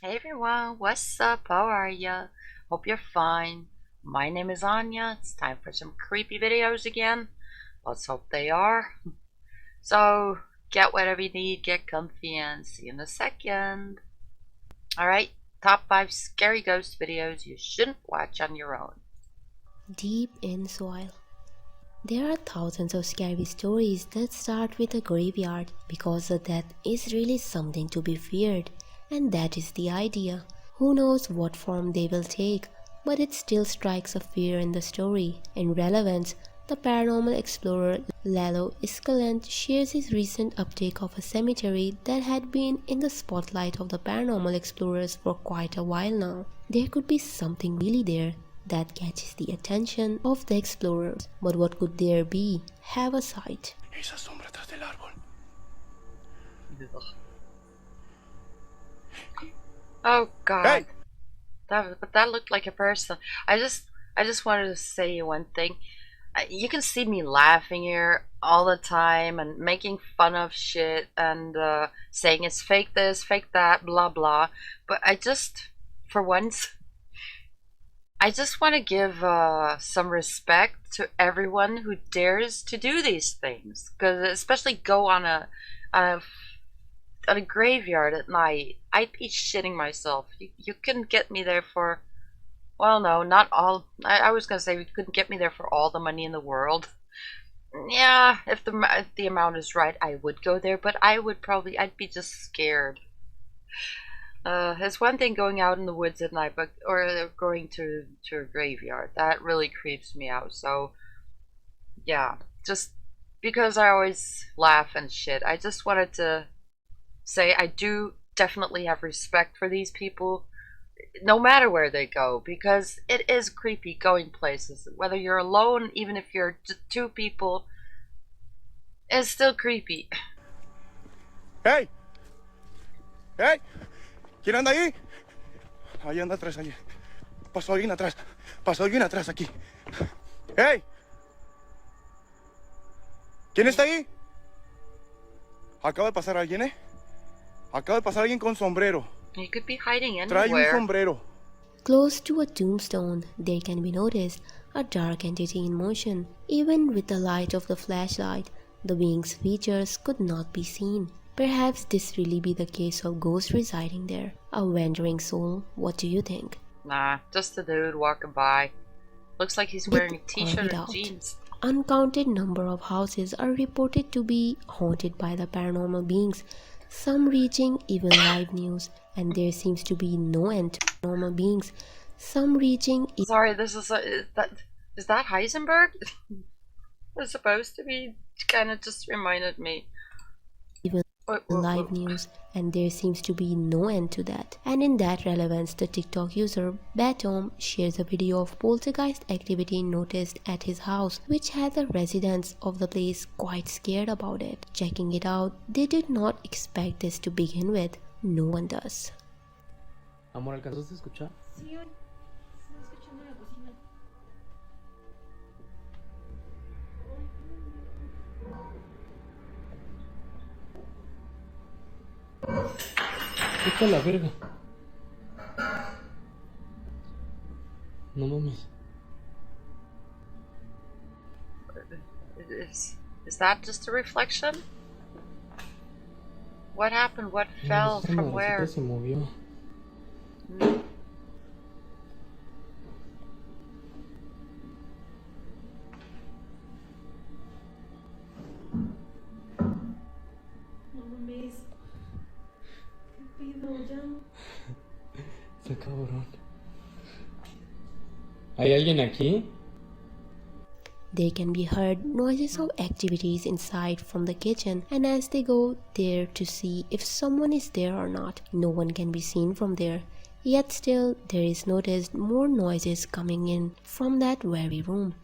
Hey everyone, what's up? How are ya? Hope you're fine. My name is Anya. It's time for some creepy videos again. Let's hope they are. So, get whatever you need, get comfy, and see you in a second. Alright, top 5 scary ghost videos you shouldn't watch on your own. Deep in soil. There are thousands of scary stories that start with a graveyard because the death is really something to be feared, and that is the idea. Who knows what form they will take, but it still strikes a fear in the story. In relevance, the paranormal explorer Lalo Escalante shares his recent uptake of a cemetery that had been in the spotlight of the paranormal explorers for quite a while now. There could be something really there that catches the attention of the explorers. But what could there be? Have a sight. Esa sombra tras del árbol. Oh god. Hey! That looked like a person. I just wanted to say one thing. You can see me laughing here all the time and making fun of shit and saying it's fake this, fake that, blah blah. But for once, I just want to give some respect to everyone who dares to do these things, because especially go on a on a graveyard at night. I'd be shitting myself. You couldn't get me there for, well, no, not all. I was gonna say you couldn't get me there for all the money in the world. Yeah, if the amount is right, I would go there, but I'd be just scared. It's one thing going out in the woods at night, but or going to a graveyard. That really creeps me out. So yeah, just because I always laugh and shit, I just wanted to say I do definitely have respect for these people, no matter where they go, because it is creepy going places. Whether you're alone, even if you're two people, it's still creepy. ¡Hey! ¡Hey! ¿Quién anda ahí? Ahí anda atrás, ahí. Pasó alguien atrás. Pasó alguien atrás aquí. ¡Hey! ¿Quién está ahí? Acaba de pasar alguien, ¿eh? Acaba de pasar alguien con sombrero. You could be hiding Trae un anywhere. sombrero. Close to a tombstone, there can be noticed a dark entity in motion. Even with the light of the flashlight, the being's features could not be seen. Perhaps this really be the case of ghosts residing there, a wandering soul. What do you think? Nah, just a dude walking by. Looks like he's wearing a With or t-shirt and without. jeans. Uncounted number of houses are reported to be haunted by the paranormal beings, some reaching even live news, and there seems to be no end to paranormal beings, some reaching Sorry, is that Heisenberg? It's supposed to be. Kind of just reminded me. even live news, and there seems to be no end to that. And in that relevance, the TikTok user Batom shares a video of poltergeist activity noticed at his house, which had the residents of the place quite scared about it. Checking it out, they did not expect this to begin with. No one does. Amor, ¿alcanzaste a escuchar? Sí, estoy escuchando la cocina. Vete a la verga. No mames. Is that just a reflection? What happened? What No, fell esta from madrecita where? se movió. Hmm. No mames. ¿Qué pedo? Ya. Está cabrón. ¿Hay alguien aquí? There can be heard noises of activities inside from the kitchen, and as they go there to see if someone is there or not, no one can be seen from there. Yet still, there is noticed more noises coming in from that very room.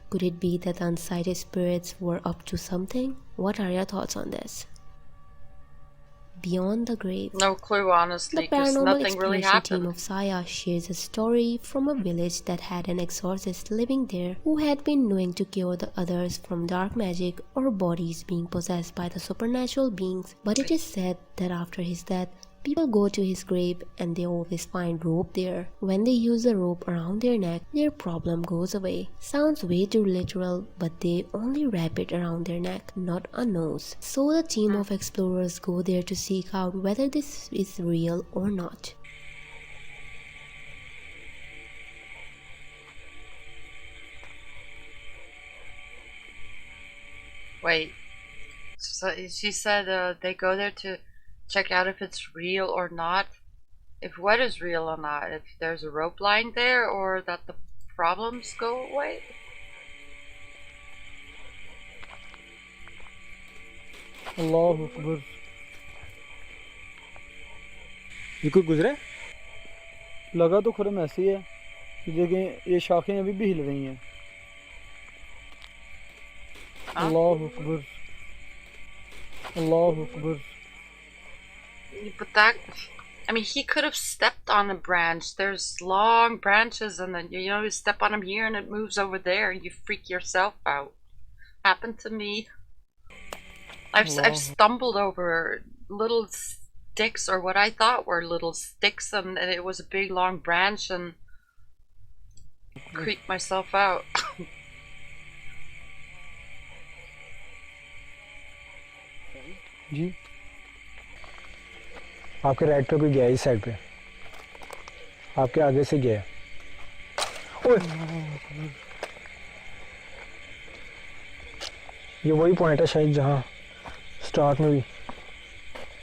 Could it be that the unsighted spirits were up to something? What are your thoughts on this? Beyond the grave. No clue, honestly, The because paranormal nothing really exploration team happened. of Saya shares a story from a village that had an exorcist living there who had been known to cure the others from dark magic or bodies being possessed by the supernatural beings. But it is said that after his death, People go to his grave and they always find rope there. When they use the rope around their neck, their problem goes away. Sounds way too literal, but they only wrap it around their neck, not a nose. So the team of explorers go there to seek out whether this is real or not. Wait, so she said they go there to check out if it's real or not. If what is real or not? If there's a rope lying there, or that the problems go away? अल्लाह अकबर। ये कोई गुजरे? लगा तो खुरम ऐसी है कि देखें ये शाखें अभी भी हिल रही हैं। अल्लाह अकबर, अल्लाह Akbar. But that, I mean, he could have stepped on a branch. There's long branches, and then you step on them here, and it moves over there, and you freak yourself out. Happened to me. I've stumbled over little sticks, or what I thought were little sticks, and it was a big long branch, and creeped myself out. जी आपके right पे कोई गया इस side पे, आपके आगे से गया। ओए ये वही पॉइंट है शायद जहाँ स्टार्ट में भी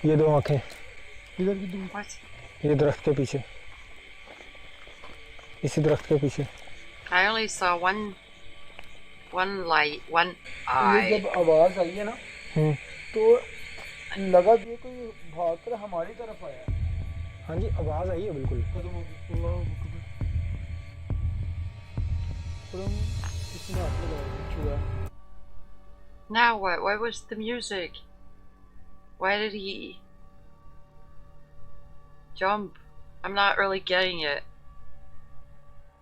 ये दो आंखें इधर की दो, ये दरख्त के पीछे, इसी दरख्त के पीछे। I only saw one light, one eye. जब आवाज आई है ना तो लगा कि कोई भाग कर हमारी तरफ आया। हाँ जी आवाज आई है बिल्कुल। Now what? Why was the music? Why did he jump? I'm not really getting it.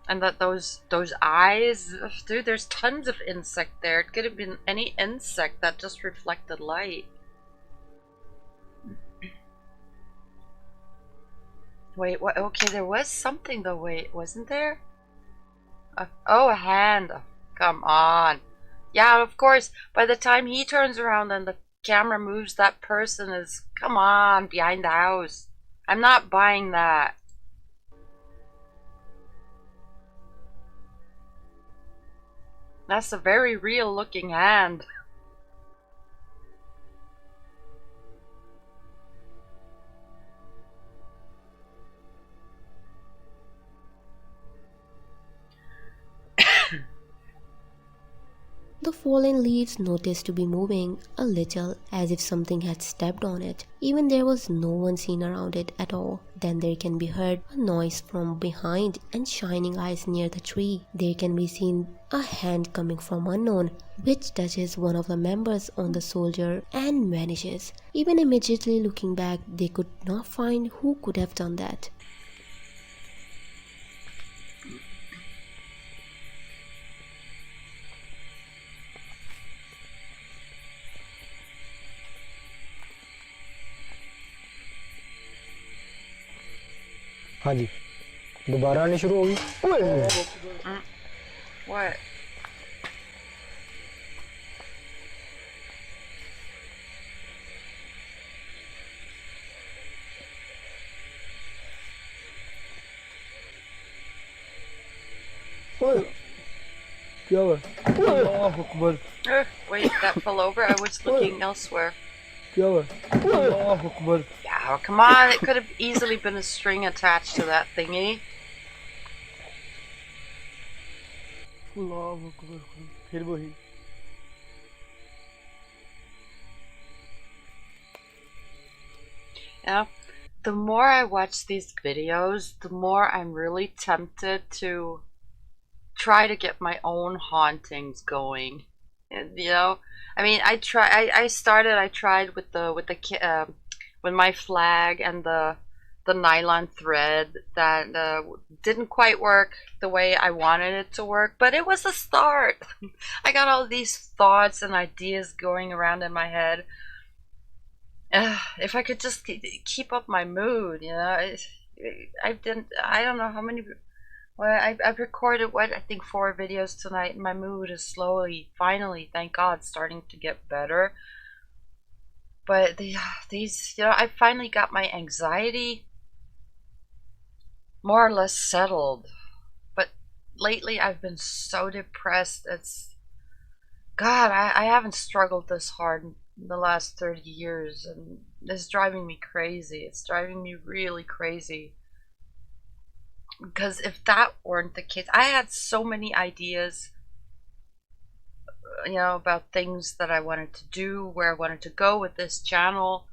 And that those eyes, dude, there's tons of insect there. It could have been any insect that just reflected light. Wait, what? Okay, there was something though. Wait, wasn't there? Oh, a hand. Come on. Yeah, of course. By the time he turns around and the camera moves, that person is, come on, behind the house. I'm not buying that. That's a very real looking hand. The fallen leaves noticed to be moving a little, as if something had stepped on it. Even there was no one seen around it at all. Then there can be heard a noise from behind and shining eyes near the tree. There can be seen a hand coming from unknown, which touches one of the members on the soldier and vanishes. Even immediately looking back, they could not find who could have done that. हाँ जी दोबारा आनी शुरू होगी। What? क्या हुआ? अल्लाह Akbar. Wait, that fell over? I was looking elsewhere. क्या हुआ? अल्लाह Akbar. Yeah, come on, it could have easily been a string attached to that thingy. अल्लाह अकबर। फिर वही। Yeah, the more I watch these videos, the more I'm really tempted to try to get my own hauntings going. And, I mean, I tried with with my flag and the nylon thread that didn't quite work the way I wanted it to work, but it was a start. I got all these thoughts and ideas going around in my head, If I could just keep up my mood, you know. I don't know how many. Well, I've recorded what I think 4 videos tonight, and my mood is slowly, finally, thank God, starting to get better. But these, you know, I finally got my anxiety more or less settled. But lately, I've been so depressed. It's God, I haven't struggled this hard in the last 30 years, and it's driving me crazy. It's driving me really crazy. Because if that weren't the case, I had so many ideas, you know, about things that I wanted to do, where I wanted to go with this channel.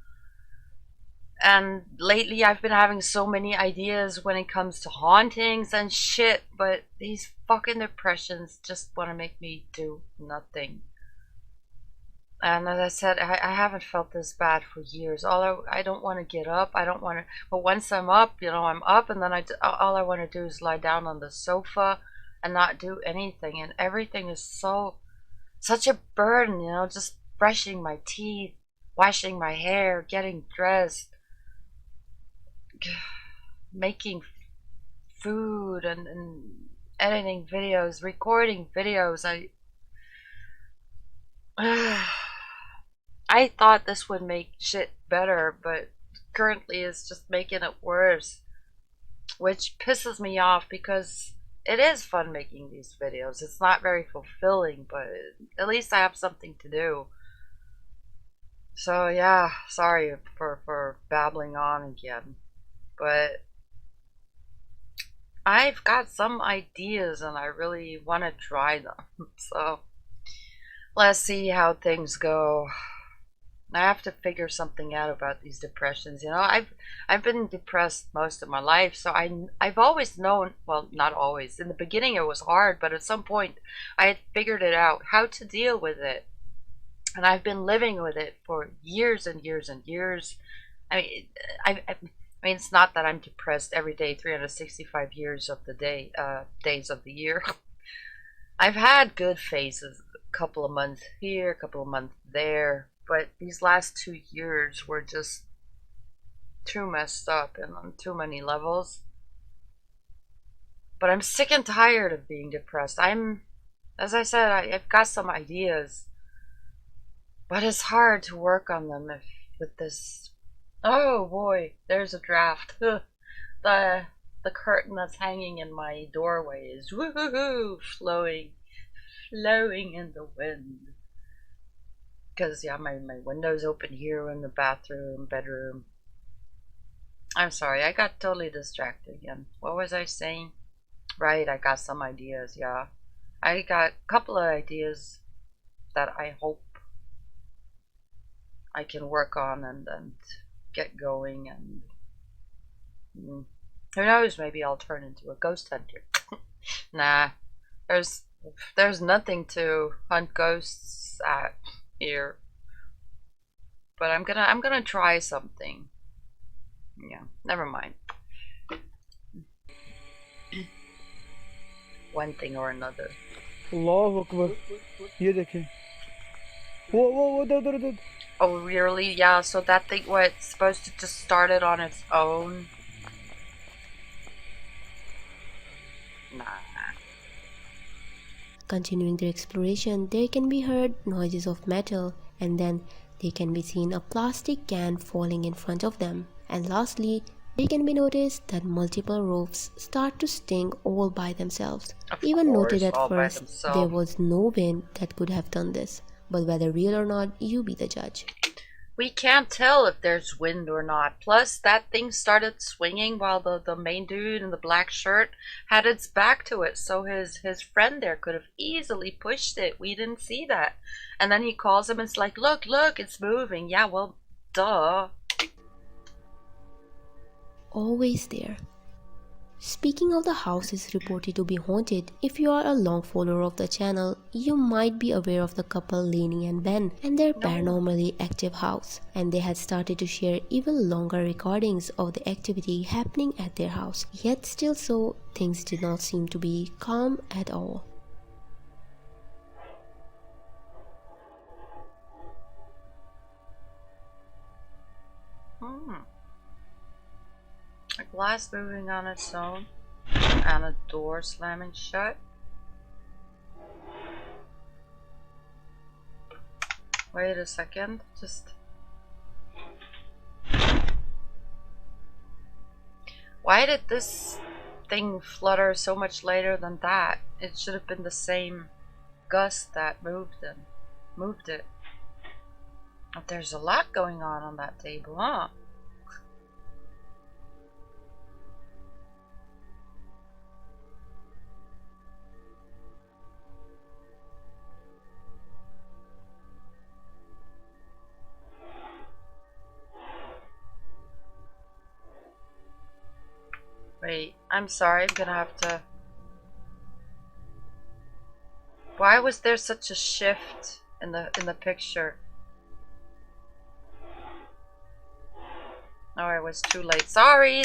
And lately I've been having so many ideas when it comes to hauntings and shit, but these fucking depressions just want to make me do nothing. And as I said, I haven't felt this bad for years. I don't want to get up. I don't want to. But once I'm up, you know, I'm up, and then all I want to do is lie down on the sofa and not do anything. And everything is such a burden, you know. Just brushing my teeth, washing my hair, getting dressed, making food, and editing videos, recording videos. I thought this would make shit better, but currently it's just making it worse, which pisses me off because it is fun making these videos. It's not very fulfilling, but at least I have something to do. So yeah, sorry for babbling on again, but I've got some ideas and I really want to try them. So let's see how things go. I have to figure something out about these depressions. You know, I've been depressed most of my life, so I've always known, well, not always. In the beginning it was hard, but at some point I had figured it out how to deal with it. And I've been living with it for years and years and years. I mean, I mean, it's not that I'm depressed every day, 365 years of the day, days of the year. I've had good phases, a couple of months here, a couple of months there. But these last 2 years were just too messed up and on too many levels. But I'm sick and tired of being depressed. As I said, I've got some ideas. But it's hard to work on them with this. Oh boy, there's a draft. The curtain that's hanging in my doorway is woohoo, flowing in the wind. Because, yeah, my window's open here in the bathroom, bedroom. I'm sorry, I got totally distracted again. What was I saying? Right, I got some ideas, yeah. I got a couple of ideas that I hope I can work on and get going. And who knows, maybe I'll turn into a ghost hunter. Nah, there's nothing to hunt ghosts at here, but I'm gonna try something. Yeah, never mind. One thing or another. Allahu Akbar. ये देखें. वो उधर. Oh really? Yeah, so that thing was supposed to just start it on its own? Nah. Continuing their exploration, there can be heard noises of metal, and then they can be seen a plastic can falling in front of them. And lastly, they can be noticed that multiple roofs start to sting all by themselves. Even noted at first there was no wind that could have done this, but whether real or not, you be the judge. We can't tell if there's wind or not. Plus, that thing started swinging while the main dude in the black shirt had its back to it. So his friend there could have easily pushed it. We didn't see that. And then he calls him and it's like, look, it's moving. Yeah, well, duh. Always there. Speaking of the house is reported to be haunted, if you are a long follower of the channel, you might be aware of the couple Lainey and Ben and their paranormally active house, and they had started to share even longer recordings of the activity happening at their house. Yet still so, things did not seem to be calm at all. glass moving on its own and a door slamming shut. Wait a second, just... Why did this thing flutter so much later than that? It should have been the same gust that moved it. But there's a lot going on that table, huh? Wait, I'm sorry, I'm gonna have to... Why was there such a shift in the picture? Oh, I was too late. Sorry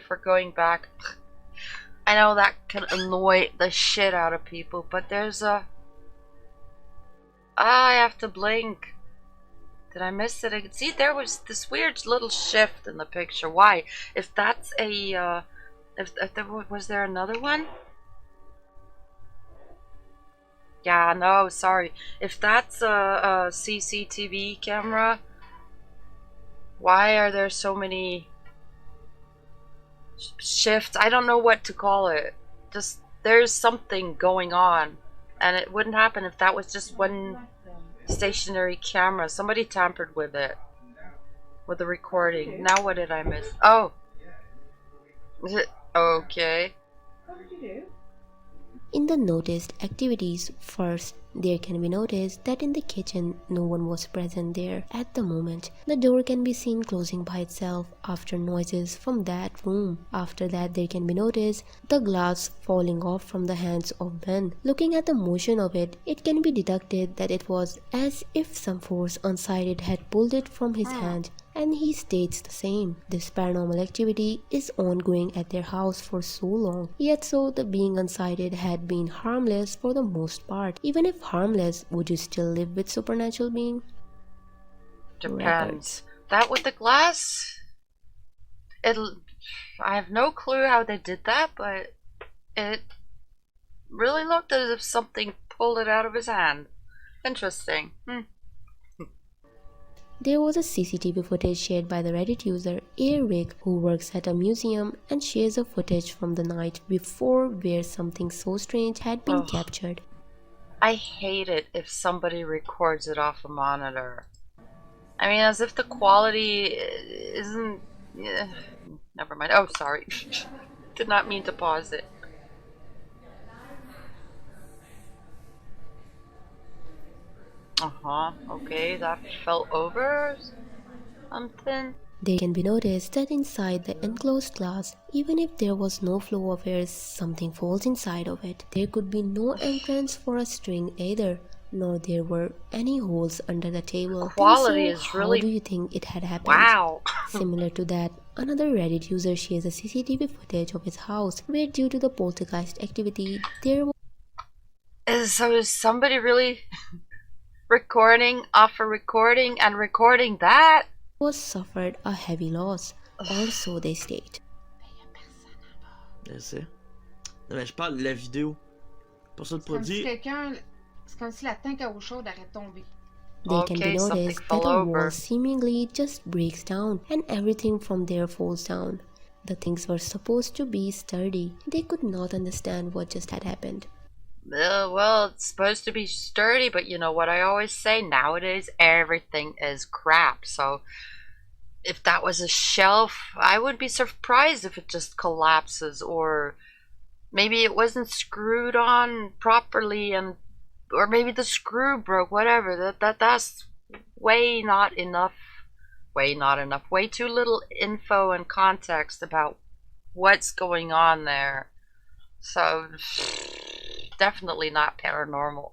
for going back. I know that can annoy the shit out of people, but there's a... I have to blink. Did I miss it? See, there was this weird little shift in the picture. Why? If that's a, was there another one? Yeah, no, sorry. If that's a CCTV camera, why are there so many shifts? I don't know what to call it. Just, there's something going on. And it wouldn't happen if that was just one stationary camera. Somebody tampered with it, with the recording. Now what did I miss? Oh, is it okay? What did you do? In the noticed activities, first, there can be noticed that in the kitchen, no one was present there at the moment. The door can be seen closing by itself after noises from that room. After that, there can be noticed the glass falling off from the hands of Ben. Looking at the motion of it, it can be deducted that it was as if some force unsighted had pulled it from his hand. And he states the same. This paranormal activity is ongoing at their house for so long. Yet so the being unsighted had been harmless for the most part. Even if harmless, would you still live with supernatural being? Depends. That with the glass? I have no clue how they did that, but it really looked as if something pulled it out of his hand. Interesting. There was a CCTV footage shared by the Reddit user Airwick, who works at a museum and shares a footage from the night before where something so strange had been captured. I hate it if somebody records it off a monitor. I mean, as if the quality isn't... never mind. Oh, sorry. Did not mean to pause it. Okay, that fell over something. There can be noticed that inside the enclosed glass, even if there was no flow of air, something falls inside of it. There could be no entrance for a string either, nor there were any holes under the table. Quality Then is how really... do you think it had happened? Wow. Similar to that, another Reddit user shares a CCTV footage of his house, where due to the poltergeist activity, there was... So is somebody really recording off a recording and recording that? was suffered a heavy loss, or so they state. Je sais. Non, mais je parle de la vidéo. Pour ça, le Comme si produit. quelqu'un... C'est comme si la tank à eau chaude aurait tombé. There can be Okay, something noticed that fell a over. wall seemingly just breaks down and everything from there falls down. The things were supposed to be sturdy. They could not understand what just had happened. Well, it's supposed to be sturdy, but you know what I always say? Nowadays, everything is crap. So, if that was a shelf, I would be surprised if it just collapses, or maybe it wasn't screwed on properly, or maybe the screw broke. Whatever. That's way too little info and context about what's going on there. So, definitely not paranormal.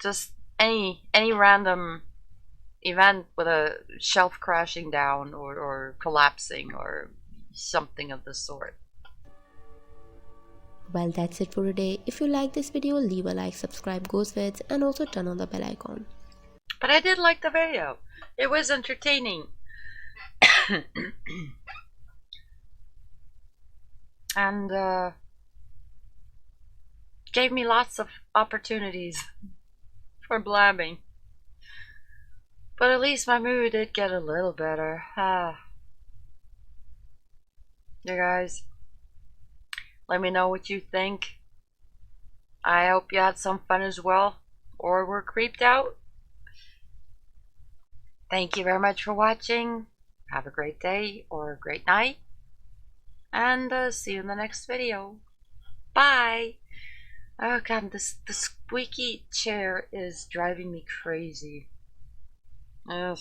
Just any random event with a shelf crashing down or collapsing or something of the sort. Well, that's it for today. If you like this video, leave a like, subscribe, Ghostvids, and also turn on the bell icon. But I did like the video. It was entertaining. and gave me lots of opportunities for blabbing. But at least my mood did get a little better. You guys, let me know what you think. I hope you had some fun as well, or were creeped out. Thank you very much for watching. Have a great day or a great night. And see you in the next video. Bye! Oh god, the squeaky chair is driving me crazy. Ugh.